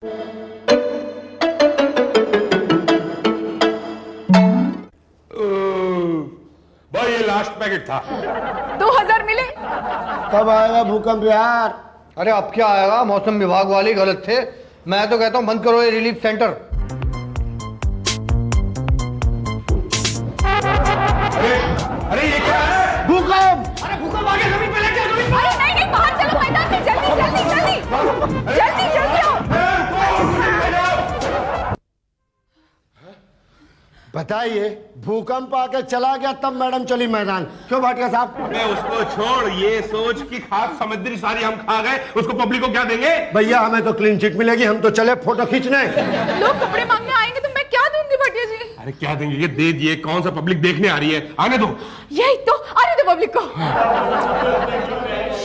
भाई ये last packet था। 2000 मिले। कब आएगा भूकंप यार? अरे अब क्या आएगा, मौसम विभाग वाले गलत थे। मैं तो कहता हूँ बंद करो ये रिलीफ सेंटर। अरे ये क्या है? भूकंप! अरे भूकंप आ गया, जमीन पे लग गया, जमीन पे। अरे नहीं बाहर चलो मैदान में, जल्दी जल्दी जल्दी जल्दी जल्दी आओ। बताइए, भूकंप आके चला गया तब मैडम चली मैदान। क्यों भाटिया साहब? अबे उसको छोड़, ये सोच कि खाक समुद्री सारी हम खा गए, उसको पब्लिक को क्या देंगे? भैया हमें तो क्लीन चिट मिलेगी, हम तो चले फोटो खींचने। लोग कपड़े मांगने आएंगे तो मैं क्या दूंगी भटिया जी? अरे क्या देंगे, ये दे दिए। कौन सा पब्लिक देखने आ रही है, आने दो। यही तो, आने दो पब्लिक को।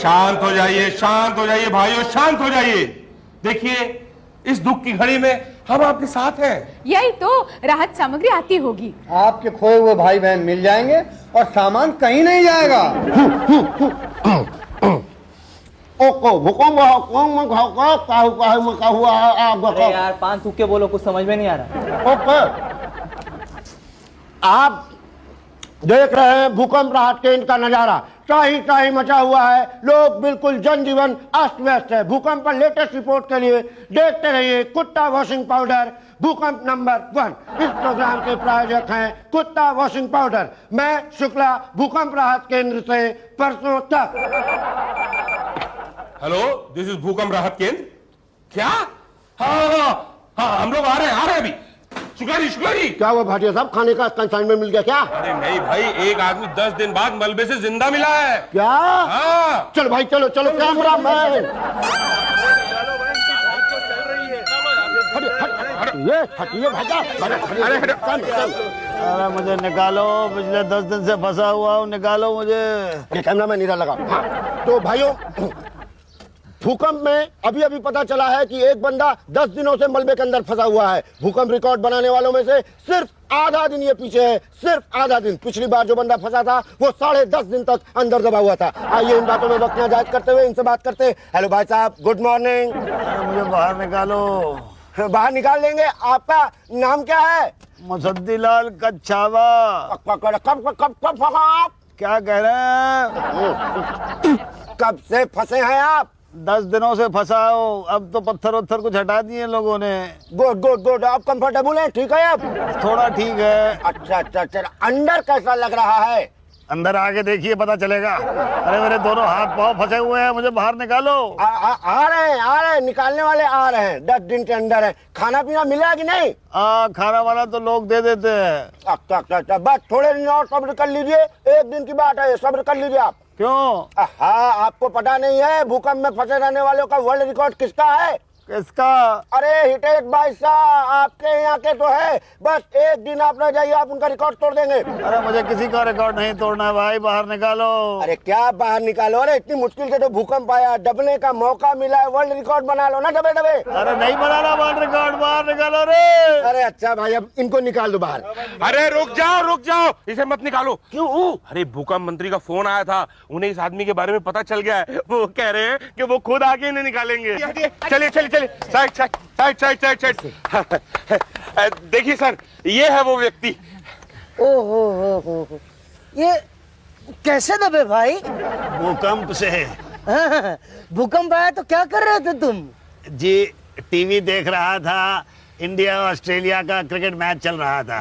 शांत हो जाइए, शांत हो जाइए भाइयों, शांत हो जाइए। देखिए इस दुख की घड़ी में हम आपके साथ हैं। यही तो, राहत सामग्री आती होगी। आपके खोए हुए भाई बहन मिल जाएंगे और सामान कहीं नहीं जाएगा। अरे यार 5 थूके बोलो, कुछ समझ में नहीं आ रहा। आप देख रहे हैं भूकंप राहत केंद्र का नजारा। टाही टाही मचा हुआ है, लोग बिल्कुल जनजीवन अस्त व्यस्त है। भूकंप पर लेटेस्ट रिपोर्ट के लिए देखते रहिए कुत्ता वॉशिंग पाउडर, भूकंप नंबर 1। इस प्रोग्राम के प्रायोजक हैं कुत्ता वॉशिंग पाउडर। मैं शुक्ला, भूकंप राहत केंद्र से परसों तक। हेलो, दिस इज भूकंप राहत केंद्र। क्या? हाँ, हम लोग आ रहे हैं अभी। शुक्ला जी। क्या हुआ भाटिया साहब, खाने का कंसाइनमेंट मिल गया क्या? अरे नहीं भाई, एक आदमी 10 दिन बाद मलबे से जिंदा मिला है। क्या? हाँ। चलो भाई, चलो चलो कैमरा मैन। हटिए भाजा। अरे मुझे निकालो, पिछले 10 दिन से फंसा हुआ हूँ, निकालो मुझे। कैमरा मैन नीरा लगा। हाँ, तो भाइयों, भूकंप में अभी अभी पता चला है कि एक बंदा 10 दिनों से मलबे के अंदर फंसा हुआ है। भूकंप रिकॉर्ड बनाने वालों में से सिर्फ आधा दिन ये पीछे है, सिर्फ आधा दिन। पिछली बार जो बंदा फंसा था वो 10.5 दिन तक अंदर दबा हुआ था। आइए इन बातों में वक्त नाजायज करते हुए इनसे बात करते हैं। हेलो भाई साहब, गुड मॉर्निंग। मुझे बाहर निकालो। बाहर निकाल लेंगे। आपका नाम क्या है? मुसद्दीलाल कच्छावा। क्या कह रहे हैं? कब से फंसे हैं आप? 10 दिनों से फंसा हो। अब तो पत्थर वत्थर कुछ हटा दिए लोगों ने। Good good good. आप कंफर्टेबल हैं? ठीक है अब? थोड़ा ठीक है। अच्छा। अंदर कैसा लग रहा है? अंदर आके देखिए, पता चलेगा। अरे मेरे दोनों हाथ पांव फंसे हुए हैं, मुझे बाहर निकालो। आ रहे हैं, निकालने वाले आ रहे हैं। 10 दिन के अंदर है। खाना पीना मिला कि नहीं? खाना वाना तो लोग दे देते हैं। अच्छा, बस थोड़े दिन और सब्र कर लीजिए। 1 दिन की बात है, सब्र कर लीजिए आप। क्यों? हाँ, आपको पता नहीं है भूकंप में फंसे रहने वालों का वर्ल्ड रिकॉर्ड किसका है? किसका? अरे हिटेश भाई साहब, आपके यहाँ के तो है। बस 1 दिन आप रह जाइए, आप उनका रिकॉर्ड तोड़ देंगे। अरे मुझे किसी का रिकॉर्ड नहीं तोड़ना भाई, बाहर निकालो। अरे क्या बाहर निकालो? अरे इतनी मुश्किल से तो भूकंप आया, दबने का मौका मिला है, वर्ल्ड रिकॉर्ड बना लो ना दबे दबे। अरे नहीं बनाना वर्ल्ड रिकॉर्ड, बाहर निकालो रे। अरे अच्छा भाई, अब इनको निकाल दो बाहर। अरे रुक जाओ, इसे मत निकालो। क्यों? अरे भूकंप मंत्री का फोन आया था, उन्हें इस आदमी के बारे में पता चल गया है। वो कह रहे हैं कि वो खुद आके इन्हें निकालेंगे। चलिए साइड। देखिए सर, ये है वो व्यक्ति। ओहो, ये कैसे दबे भाई? भूकंप से। भूकंप आया तो क्या कर रहे थे तुम? जी टीवी देख रहा था, इंडिया ऑस्ट्रेलिया का क्रिकेट मैच चल रहा था।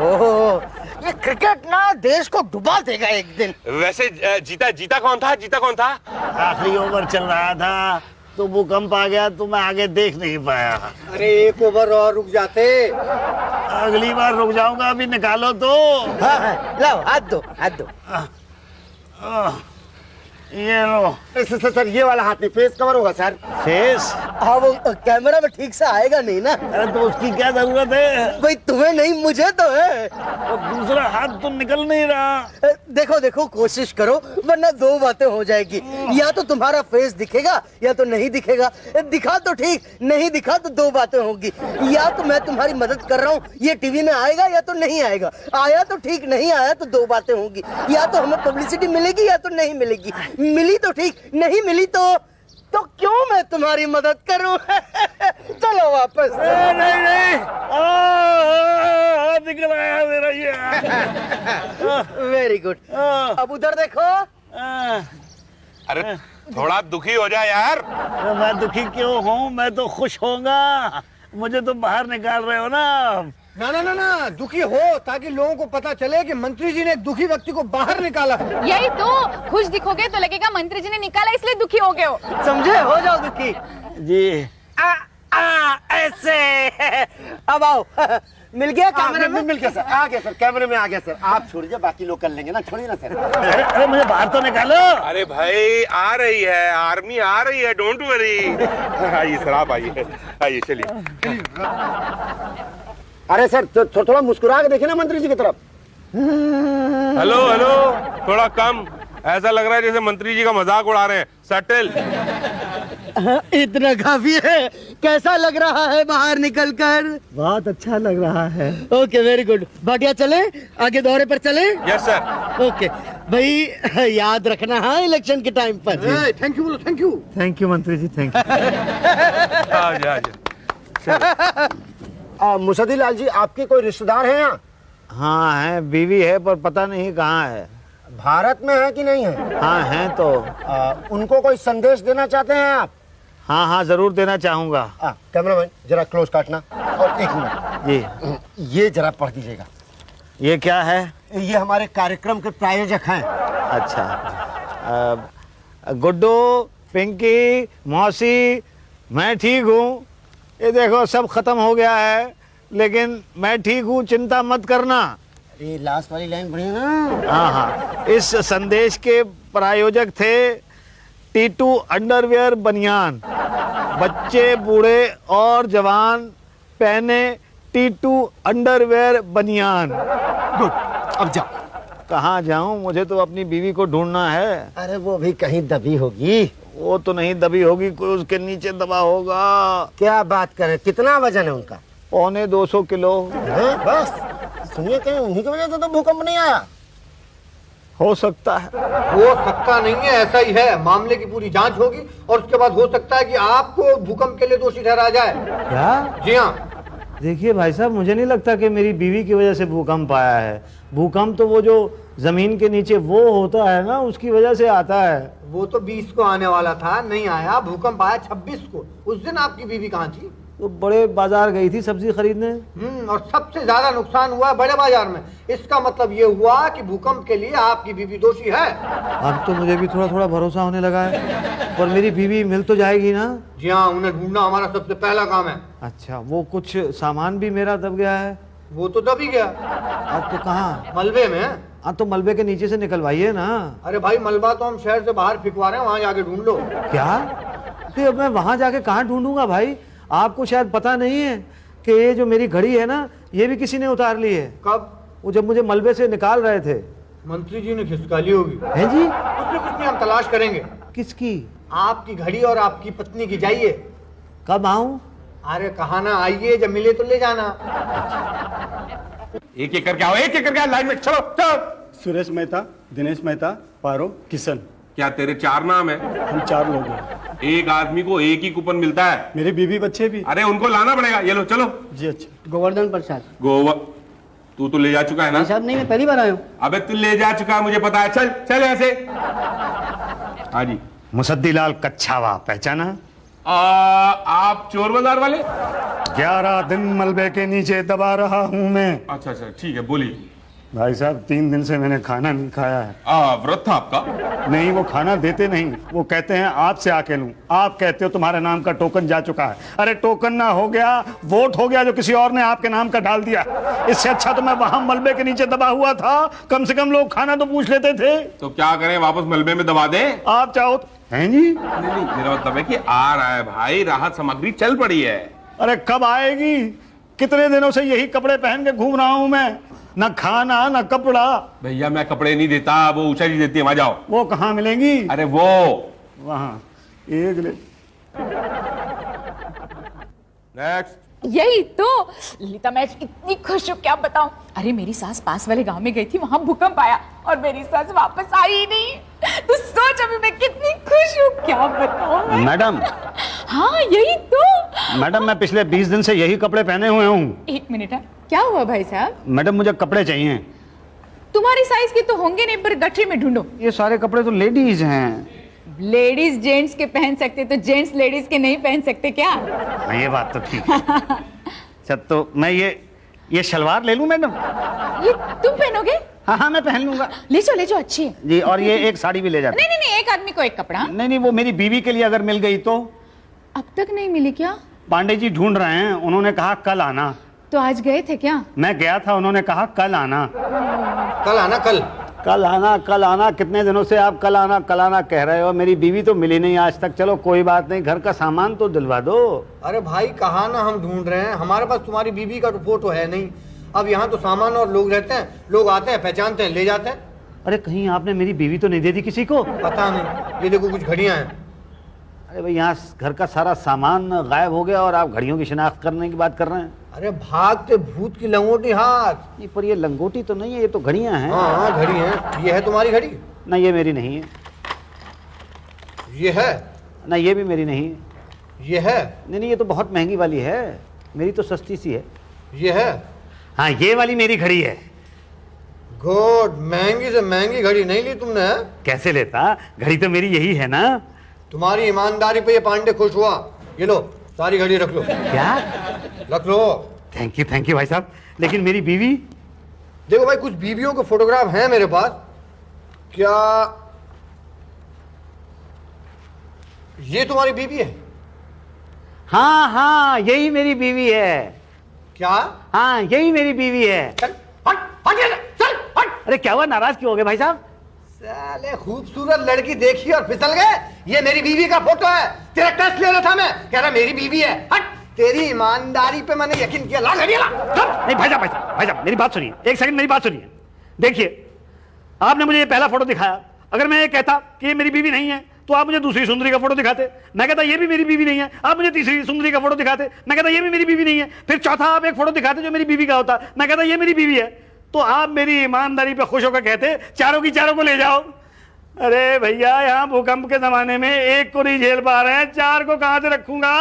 ओहो, ये क्रिकेट ना देश को डुबा देगा एक दिन। वैसे जीता कौन था? आखिरी ओवर चल रहा था तो भूकंप आ गया, तो मैं आगे देख नहीं पाया। अरे 1 ओवर और रुक जाते। अगली बार रुक जाऊंगा, अभी निकालो तो। हाँ, लाओ हाथ दो। ये लो। सर ये वाला हाथ नहीं, फेस कवर होगा सर। फेस? हाँ, वो कैमरा में ठीक से आएगा नहीं ना। अरे तो उसकी क्या जरूरत है? भाई तुम्हें नहीं, मुझे तो है। और दूसरा हाथ तो निकल नहीं रहा। देखो कोशिश करो, वरना 2 बातें हो जाएगी। या तो तुम्हारा फेस दिखेगा या तो नहीं दिखेगा। दिखा तो ठीक, नहीं दिखा तो 2 बातें होगी। या तो मैं तुम्हारी मदद कर रहा हूँ, ये टीवी में आएगा या तो नहीं आएगा। आया तो ठीक, नहीं आया तो 2 बातें होंगी। या तो हमें पब्लिसिटी मिलेगी या तो नहीं मिलेगी। मिली तो ठीक, नहीं मिली तो क्यों मैं तुम्हारी मदद करूं? चलो वापस। नहीं नहीं, निकल आया मेरा ये। Very good. अब उधर देखो। अरे थोड़ा दुखी हो जाए यार। मैं दुखी क्यों हूँ, मैं तो खुश होऊंगा। मुझे तो बाहर निकाल रहे हो ना। ना ना ना ना, दुखी हो ताकि लोगों को पता चले कि मंत्री जी ने एक दुखी व्यक्ति को बाहर निकाला है। यही तो, खुश दिखोगे तो लगेगा मंत्री जी ने निकाला इसलिए दुखी हो गए हो। समझे? हो जाओ दुखी। जी ऐसे। अब आओ। मिल गया कैमरे में? मिल गया सर, आ गया सर, कैमरे में आ गया सर। आप छोड़िए, बाकी लोग कर लेंगे ना, छोड़िए ना सर। अरे मुझे बाहर तो निकालो। अरे भाई आ रही है, आर्मी आ रही है, डोंट वरी। आइए सर, आप आइए, आइए चलिए। अरे सर थोड़ा मुस्कुरा के देखिए ना मंत्री जी की तरफ। हेलो हेलो, थोड़ा कम। ऐसा लग रहा है जैसे मंत्री जी का मजाक उड़ा रहे हैं। सटल। इतना काफी है। कैसा लग रहा है बाहर निकलकर? बहुत अच्छा लग रहा है। Okay, very good. भाटिया चले, आगे दौरे पर चले। Yes sir. ओके भाई, याद रखना है इलेक्शन के टाइम पर। थैंक यू बोलो, थैंक यू। थैंक यू मंत्री जी, थैंक यू। आजा। मुसद्दी लाल जी, आपके कोई रिश्तेदार हैं यहाँ? हाँ है, बीवी है पर पता नहीं कहाँ है। भारत में है कि नहीं है? हाँ है तो। उनको कोई संदेश देना चाहते हैं आप? हाँ हाँ जरूर देना चाहूंगा। कैमरामैन जरा क्लोज काटना, और एक मिनट जी। ये जरा पढ़ दीजिएगा। ये क्या है? ये हमारे कार्यक्रम के प्रायोजक हैं। अच्छा। गुड्डू, पिंकी, मौसी, मैं ठीक हूँ। ये देखो सब खत्म हो गया है, लेकिन मैं ठीक हूँ, चिंता मत करना। अरे लास्ट वाली लाइन बढ़िया ना। हाँ हाँ, इस संदेश के प्रायोजक थे टीटू अंडरवियर बनियान। बच्चे, बूढ़े और जवान पहने टीटू अंडरवियर बनियान। गुड, अब जाओ। कहाँ जाऊँ? मुझे तो अपनी बीवी को ढूंढना है। अरे वो भी कहीं दबी होगी। वो तो नहीं दबी होगी, कोई उसके नीचे दबा होगा। क्या बात करें, कितना वजन है उनका? 250 किलो। हैं? बस सुनिए, कहीं उन्हीं की वजह से तो भूकंप नहीं आया? हो सकता है। हो सकता नहीं है, ऐसा ही है। मामले की पूरी जांच होगी और उसके बाद हो सकता है कि आपको भूकंप के लिए दोषी ठहराया जाए। क्या? जी हाँ। देखिए भाई साहब, मुझे नहीं लगता कि मेरी बीवी की वजह से भूकंप आया है। भूकंप तो वो जो जमीन के नीचे वो होता है ना, उसकी वजह से आता है। वो तो 20 को आने वाला था, नहीं आया। भूकंप आया 26 को। उस दिन आपकी बीवी कहाँ थी? तो बड़े बाजार गई थी सब्जी खरीदने। और सबसे ज्यादा नुकसान हुआ बड़े बाजार में। इसका मतलब ये हुआ कि भूकंप के लिए आपकी बीवी दोषी है। अब तो मुझे भी थोड़ा थोड़ा भरोसा होने लगा है। और मेरी बीवी मिल तो जाएगी ना? जी हाँ, उन्हें ढूंढना हमारा सबसे पहला काम है। अच्छा, वो कुछ सामान भी मेरा दब गया है। वो तो दब ही गया। अब तो कहाँ? मलबे में। हाँ तो मलबे के नीचे से निकलवाइए ना। अरे भाई, मलबा तो हम शहर से बाहर फिकवा रहे हैं, वहां जाके ढूंढ लो। क्या? तो अब मैं वहां जाके कहाँ ढूंढूंगा भाई? आपको शायद पता नहीं है कि ये जो मेरी घड़ी है ना, ये भी किसी ने उतार ली है। कब? वो जब मुझे मलबे से निकाल रहे थे। मंत्री जी ने खिसका ली होगी। हैं जी? उसमें कुछ नहीं, हम तलाश करेंगे। किसकी? आपकी घड़ी और आपकी पत्नी की। जाइए। कब आऊं? अरे कहा ना, आइए, जब मिले तो ले जाना। एक एक करके आओ, एक एक करके आओ, लाइन में चलो चलो। सुरेश मेहता, दिनेश मेहता, पारो, किशन। क्या तेरे 4 नाम है? हम 4 लोग हैं। एक आदमी को एक ही कूपन मिलता है। मेरी बीवी बच्चे भी। अरे उनको लाना पड़ेगा। ये लो चलो। जी अच्छा। गोवर्धन प्रसाद गोवा तू तो ले जा चुका है ना? साहब, नहीं, मैं पहली बार आया हूँ। अबे तू ले जा चुका है, मुझे पता है। चल चल ऐसे। हाँ जी। मुसद्दी लाल कच्छावा, पहचाना? आप चोर बाजार वाले? 11 दिन मलबे के नीचे दबा रहा हूँ मैं। अच्छा अच्छा, ठीक है, बोलिए। भाई साहब, 3 दिन से मैंने खाना नहीं खाया है। व्रत था आपका? नहीं, वो खाना देते नहीं। वो कहते हैं आपसे आके लूं। आप कहते हो तुम्हारे नाम का टोकन जा चुका है। अरे टोकन ना हो गया, वोट हो गया जो किसी और ने आपके नाम का डाल दिया। इससे अच्छा तो मैं वहां मलबे के नीचे दबा हुआ था, कम से कम लोग खाना तो पूछ लेते थे। तो क्या करें, वापस मलबे में दबा दें? आप चाहो तो। हैं जी? नहीं, मेरा मतलब है कि आ रहा है भाई, राहत सामग्री चल पड़ी है। अरे कब आएगी? कितने दिनों से यही कपड़े पहन के घूम रहा हूं मैं। न खाना न कपड़ा। भैया मैं कपड़े नहीं देता, वो ऊषा जी देती है, वहां जाओ। वो कहाँ मिलेंगी? अरे वो वहां एक ले। नेक्स्ट। यही तो ललिता, मैं इतनी खुश हूँ क्या बताऊं। अरे मेरी सास पास वाले गांव में गई थी, वहां भूकंप आया और मेरी सास वापस आई ही नहीं। तू सोच अभी मैं कितनी खुश हूँ, क्या बताऊं मैं। मैडम। हाँ यही तो, मैडम मैं पिछले 20 दिन से यही कपड़े पहने हुए हूँ। एक मिनट है, क्या हुआ भाई साहब? मैडम मुझे कपड़े चाहिए। तुम्हारी साइज के तो होंगे नहीं, पर गठरी में ढूंढो। ये सारे कपड़े तो लेडीज हैं। लेडीज जेंट्स के पहन सकते, तो जेंट्स लेडीज के नहीं पहन सकते क्या? हाँ, ये बात तो ठीक है। अच्छा तो मैं ये शलवार ले लूं मैडम? ये तुम पहनोगे? हाँ हाँ मैं पहन लूंगा। ले जाओ, अच्छी है जी। और ये एक साड़ी भी ले जाते। नहीं नहीं नहीं, एक आदमी को एक कपड़ा। नहीं, वो मेरी बीवी के लिए अगर मिल गई तो। अब तक नहीं मिली क्या? पांडे जी ढूंढ रहे हैं, उन्होंने कहा कल आना। तो आज गए थे क्या? मैं गया था, उन्होंने कहा कल आना। कल आना, कल कल आना। कितने दिनों से आप कल आना कह रहे हो? मेरी बीवी तो मिली नहीं आज तक। चलो कोई बात नहीं, घर का सामान तो दिलवा दो। अरे भाई कहा ना हम ढूंढ रहे हैं, हमारे पास तुम्हारी बीवी का फोटो है नहीं। अब यहाँ तो सामान और लोग रहते हैं, लोग आते हैं, पहचानते हैं, ले जाते हैं। अरे कहीं आपने मेरी बीवी तो नहीं दे दी किसी को? पता नहीं, ये देखो कुछ घड़ियां हैं। अरे भाई यहाँ घर का सारा सामान गायब हो गया और आप घड़ियों की शिनाख्त करने की बात कर रहे हैं? अरे भागते भूत की लंगोटी हाथ। नहीं पर ये लंगोटी तो नहीं है, ये तो घड़ियां हैं। हाँ घड़ी है। ये है तुम्हारी घड़ी? ना ये मेरी नहीं है। ये है? ना ये भी मेरी नहीं है। ये है? नहीं ये तो बहुत महंगी वाली है, मेरी तो सस्ती सी है। ये है? हाँ ये वाली मेरी घड़ी है। गुड। महंगी से महंगी घड़ी नहीं ली तुमने? कैसे लेता, घड़ी तो मेरी यही है ना। तुम्हारी ईमानदारी पे ये पांडे खुश हुआ। ये लो सारी घड़ी रख लो। क्या? रख लो। थैंक यू भाई साहब। लेकिन मेरी बीवी? देखो भाई कुछ बीवियों के फोटोग्राफ हैं मेरे पास। क्या ये तुम्हारी बीवी है? हाँ यही मेरी बीवी है। क्या? हाँ यही मेरी बीवी है। चल हट हट ये, चल हट। अरे क्या हुआ, नाराज क्यों हो गए भाई साहब? साले खूबसूरत लड़की देखी और फिसल गए। ये मेरी बीवी का फोटो है। तेरा टेस्ट ले रहा था मैं, कह रहा मेरी बीवी है। हट। तेरी ईमानदारी पे मैंने यकीन किया। ला घड़ी ला। नहीं भाई साहब मेरी बात सुनिए, एक सेकंड मेरी बात सुनिए। देखिए आपने मुझे ये पहला फोटो दिखाया, अगर मैं ये कहता कि ये मेरी बीवी नहीं है तो आप मुझे दूसरी सुंदरी का फोटो दिखाते। मैं कहता ये भी मेरी बीवी नहीं है, आप मुझे तीसरी सुंदरी का फोटो दिखाते। मैं कहता ये भी मेरी बीवी नहीं है। फिर चौथा आप एक फोटो दिखाते जो मेरी बीवी का होता, मैं कहता ये मेरी बीवी है। तो आप मेरी ईमानदारी पे खुश होकर कहते चारों की चारों को ले जाओ। अरे भैया यहाँ भूकंप के जमाने में एक को नहीं झेल पा रहे हैं, चार को कहां से रखूंगा?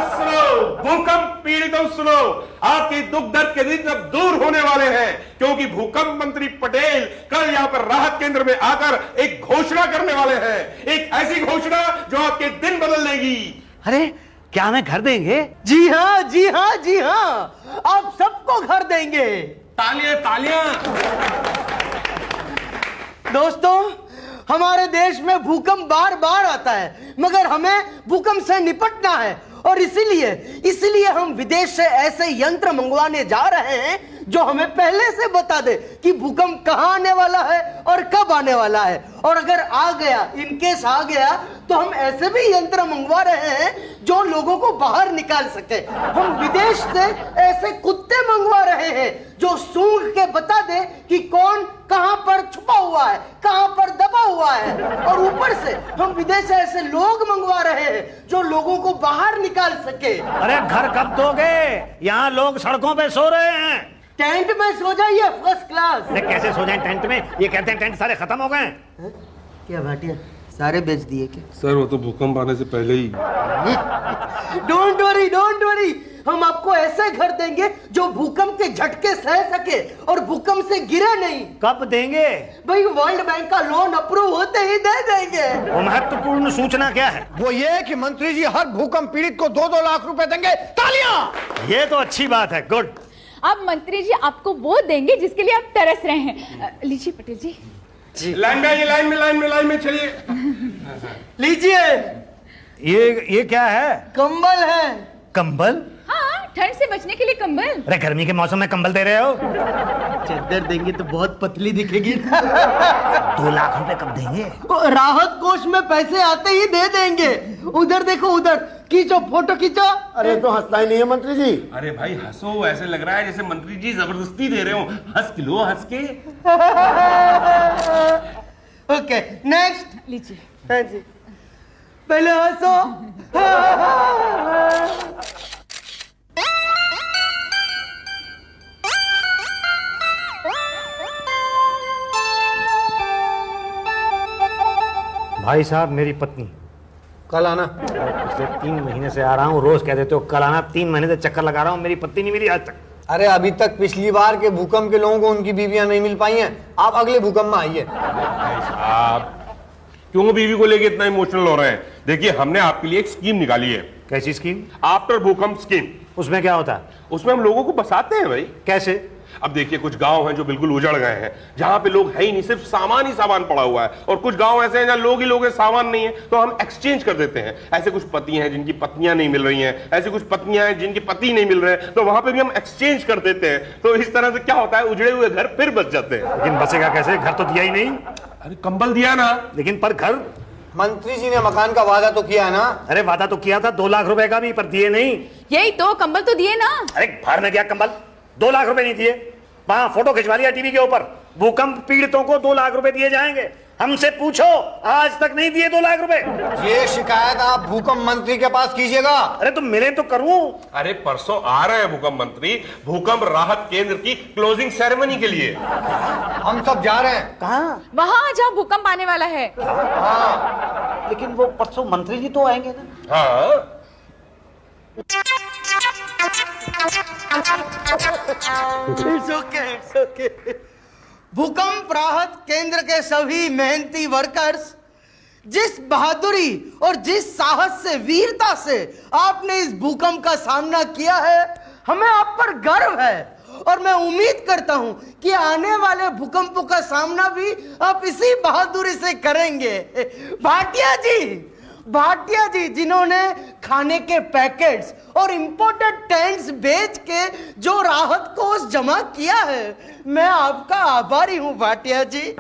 सुनो, भूकंप पीड़ितों सुनो, आपके दुख दर्द के दिन अब दूर होने वाले हैं, क्योंकि भूकंप मंत्री पटेल कल यहाँ पर राहत केंद्र में आकर एक घोषणा करने वाले हैं। एक ऐसी घोषणा जो आपके दिन बदल देगी। अरे क्या हमें घर देंगे? जी हाँ जी हाँ जी हाँ, आप सबको घर देंगे। तालियां तालियां। दोस्तों हमारे देश में भूकंप बार बार आता है, मगर हमें भूकंप से निपटना है और इसीलिए हम विदेश से ऐसे यंत्र मंगवाने जा रहे हैं जो हमें पहले से बता दे कि भूकंप कहां आने वाला है और कब आने वाला है। और अगर आ गया, इनकेस आ गया, तो हम ऐसे भी यंत्र मंगवा रहे हैं जो लोगों को बाहर निकाल सके। हम विदेश से ऐसे कुत्ते मंगवा रहे हैं जो सूंघ के बता दे कि कौन कहां पर छुपा हुआ है, कहां पर दबा हुआ है। और ऊपर से हम विदेश से ऐसे लोग मंगवा रहे हैं जो लोगों को बाहर निकाल सके। अरे घर कब दोगे? यहाँ लोग सड़कों पे सो रहे हैं। टेंट में सो जाइए फर्स्ट क्लास। अरे कैसे सो जाएं टेंट में? ये कहते हैं टेंट सारे खत्म हो गए। क्या भाटिया सारे बेच दिए क्या? सर वो तो भूकंप आने से पहले ही। डोंट वरी, हम आपको ऐसे घर देंगे जो भूकंप के झटके सह सके और भूकंप से गिरे नहीं। कब देंगे? भाई वर्ल्ड बैंक का लोन अप्रूव होते ही दे देंगे। वो महत्वपूर्ण सूचना क्या है? वो ये कि मंत्री जी हर भूकंप पीड़ित को 2-2 लाख रुपए देंगे। तालियां। ये तो अच्छी बात है, गुड। अब मंत्री जी आपको वो देंगे जिसके लिए आप तरस रहे हैं। लीजिए पटेल जी। लाइन में चलिए। लीजिए। ये क्या है? कंबल है। कंबल? हाँ, ठंड से बचने के लिए कंबल। अरे गर्मी के मौसम में कंबल दे रहे हो? चद्दर देंगे तो बहुत पतली दिखेगी। 2 लाख रुपए कब देंगे? राहत कोष में पैसे आते ही दे देंगे। उधर देखो, उधर खींचो, फोटो खींचो। अरे तो हंसना ही नहीं है मंत्री जी। अरे भाई हंसो, ऐसे लग रहा है जैसे मंत्री जी जबरदस्ती दे रहे हो। हंस लो, हंस के। Okay next. लीजिए। हाँ जी, पहले हंसो। भाई साहब मेरी पत्नी कल आना। पिछले 3 महीने से आ रहा हूँ, रोज कह देते हो कल आना। 3 महीने से चक्कर लगा रहा हूँ, मेरी पत्नी नहीं मिली आज तक। अरे अभी तक पिछली बार के भूकंप के लोगों को उनकी बीवियां नहीं मिल पाई हैं, आप अगले भूकंप में आइए। आप क्यों बीवी को लेके इतना इमोशनल हो रहे हैं? देखिए, हमने आपके लिए एक स्कीम निकाली है, कैसी स्कीम? आफ्टर भूकंप स्कीम। उसमें क्या होता है? उसमें हम लोगों को बसाते हैं भाई। कैसे? अब देखिए, कुछ गांव हैं जो बिल्कुल उजड़ गए हैं, जहां पे लोग है ही नहीं, सिर्फ सामान ही सामान पड़ा हुआ है, और कुछ गांव ऐसे हैं जहां लोग ही लोग हैं, सामान नहीं है, तो हम एक्सचेंज कर देते हैं। ऐसे कुछ पति हैं जिनकी पत्नियां नहीं मिल रही हैं, ऐसे कुछ पत्नियां हैं जिनके पति नहीं मिल रहे हैं, तो वहां पे भी हम एक्सचेंज कर देते हैं। तो इस तरह से क्या होता है, उजड़े हुए घर फिर बच जाते हैं। लेकिन बचेगा कैसे? घर तो दिया ही नहीं। अरे कंबल दिया ना। लेकिन पर घर? मंत्री जी ने मकान का वादा तो किया है ना। अरे वादा तो किया था 2 लाख रुपए का भी, पर दिए नहीं। यही तो, कंबल तो दिए ना। अरे बाहर में गया कंबल, 2 लाख रुपए नहीं दिए। वहां फोटो खिंचवा लिया टीवी के ऊपर, भूकंप पीड़ितों को 2 लाख रुपए दिए जाएंगे। हमसे पूछो, आज तक नहीं दिए 2 लाख रुपए। ये शिकायत आप भूकंप मंत्री के पास कीजिएगा। अरे तो मिले तो करूं। अरे परसों आ रहे हैं भूकंप मंत्री, भूकंप राहत केंद्र की क्लोजिंग सेरेमनी के लिए। हम सब जा रहे हैं। कहाँ? वहाँ जहाँ भूकंप आने वाला है। लेकिन वो परसों मंत्री जी तो आएंगे ना। हाँ, It's okay, it's okay. भूकंप राहत केंद्र के सभी मेहनती वर्कर्स, जिस बहादुरी और जिस साहस से, वीरता से आपने इस भूकंप का सामना किया है, हमें आप पर गर्व है। और मैं उम्मीद करता हूं कि आने वाले भूकंपों का सामना भी आप इसी बहादुरी से करेंगे। भाटिया जी जिन्होंने खाने के पैकेट्स और इंपोर्टेड टेंट्स बेच के जो राहत कोष जमा किया है, मैं आपका आभारी हूं भाटिया जी।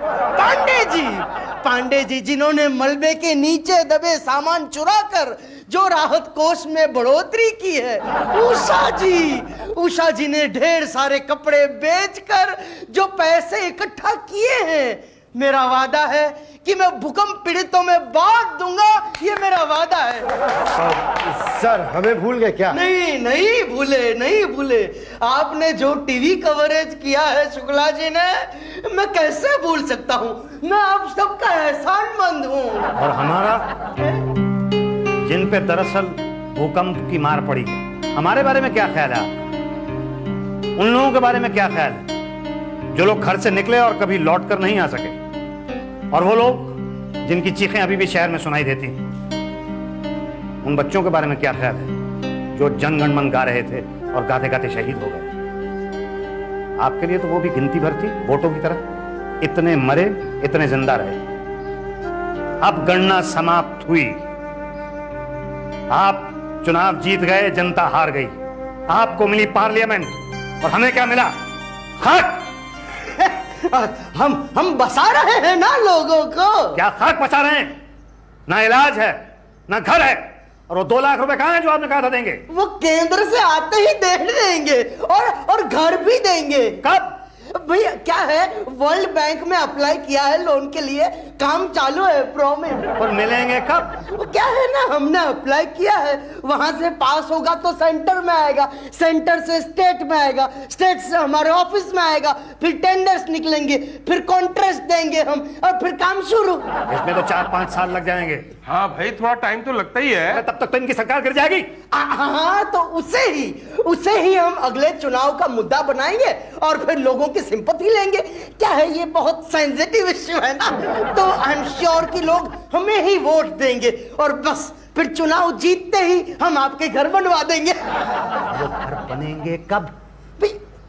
पांडे जी जिन्होंने मलबे के नीचे दबे सामान चुरा कर जो राहत कोष में बढ़ोतरी की है। उषा जी ने ढेर सारे कपड़े बेचकर जो पैसे इकट्ठा किए हैं। मेरा वादा है कि मैं भूकंप पीड़ितों में बांट दूंगा, ये मेरा वादा है। सर हमें भूल गए क्या? नहीं भूले। आपने जो टीवी कवरेज किया है शुक्ला जी ने, मैं कैसे भूल सकता हूँ। मैं आप सबका एहसानमंद हूँ। और हमारा, जिन पे दरअसल भूकंप की मार पड़ी, हमारे बारे में क्या ख्याल है? उन लोगों के बारे में क्या ख्याल है जो लोग घर से निकले और कभी लौट कर नहीं आ सके? और वो लोग जिनकी चीखें अभी भी शहर में सुनाई देती हैं, उन बच्चों के बारे में क्या ख्याल है जो जन गण मन गा रहे थे और गाते गाते शहीद हो गए? आपके लिए तो वो भी गिनती भर थी, वोटों की तरह। इतने मरे, इतने जिंदा रहे। अब गणना समाप्त हुई। आप चुनाव जीत गए, जनता हार गई। आपको मिली पार्लियामेंट और हमें क्या मिला? खाक। हम बसा रहे हैं ना लोगों को। क्या खाक बचा रहे हैं? ना इलाज है, ना घर है, और वो 2 लाख रुपए कहां है जो आपने कहा था देंगे? वो केंद्र से आते ही दे देंगे और घर भी देंगे। कब? भैया क्या है, वर्ल्ड बैंक में अप्लाई किया है लोन के लिए, काम चालू है प्रो में। और मिलेंगे कब? वो क्या है ना, हमने अप्लाई किया है, वहां से पास होगा तो सेंटर में आएगा, सेंटर से स्टेट में आएगा, स्टेट से हमारे ऑफिस में आएगा, फिर टेंडर्स निकलेंगे, फिर कॉन्ट्रैक्ट देंगे हम, और फिर काम शुरू। इसमें तो 4-5 साल लग जाएंगे। हाँ भाई, थोड़ा टाइम तो लगता ही है। तब तक तो इनकी सरकार गिर जाएगी। हाँ, तो उसे ही हम अगले चुनाव का मुद्दा बनाएंगे और फिर लोगों की सिंपैथी लेंगे। क्या है, ये बहुत सेंसिटिव इश्यू है ना, तो आई एम श्योर कि लोग हमें ही वोट देंगे और बस फिर चुनाव जीतते ही हम आपके घर बनवा देंगे। वो घर बनेंगे कब?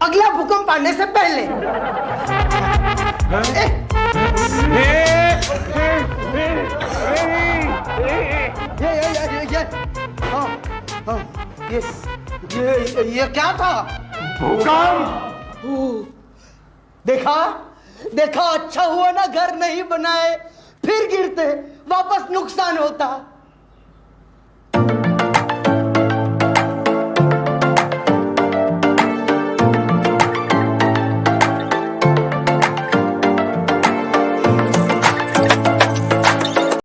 अगला भूकंप आने से पहले। ये क्या था? भूकंप। देखा अच्छा हुआ ना घर नहीं बनाए, फिर गिरते वापस नुकसान होता।